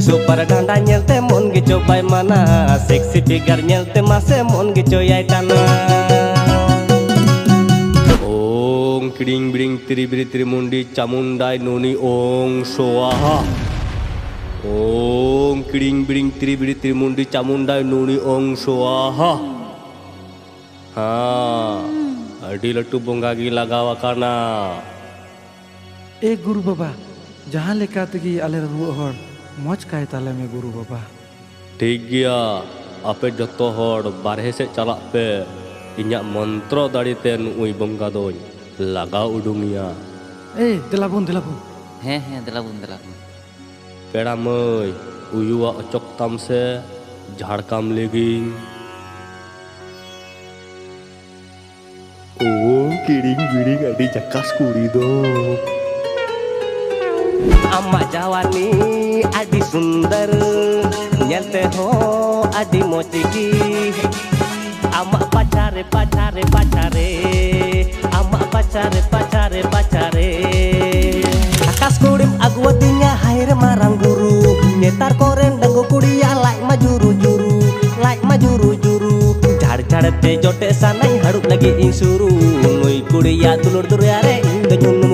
super danda nyelte mon gi cobai mana sexy figure nyelte mase mon gi coyai tana ong kiding bring tri bri tri mundi chamundai noni ong swaha ong kiding bring tri bri tri mundi chamundai noni ong swaha ha adi latu bonga gi lagawa kana ए गुरु बाबा जहाँ लेका तगी आले रुआ हर मौज काय ताले में गुरु बाबा ठीक गया आपे जतो हर बारहे से चला पे इन्या मंत्र दाड़ीते नुई बंगा दोई लगा उडुंगिया ए दिलाबुन दिलाबुन ᱦᱮᱸ ᱫᱮᱞᱟᱵᱩᱱ पेड़ा मई उयुआ अचोक तम से झाड़काम लेगिंग ओ किडिंग बिडिंग अडी जक्कास कुड़ी दो अम्मा जवानी अडी सुंदर नलते हो अडी मोचिकी अम्मा पचारे पचारे पचारे अम्मा पचारे पचारे पचारे akas kurim agwatinya hair marang guru nyetar koren danggo kudia like majuru juru like majuru juru jhar jhar te jote sanai harup lagi insuru nui kudia dulur dulur are indo nyunu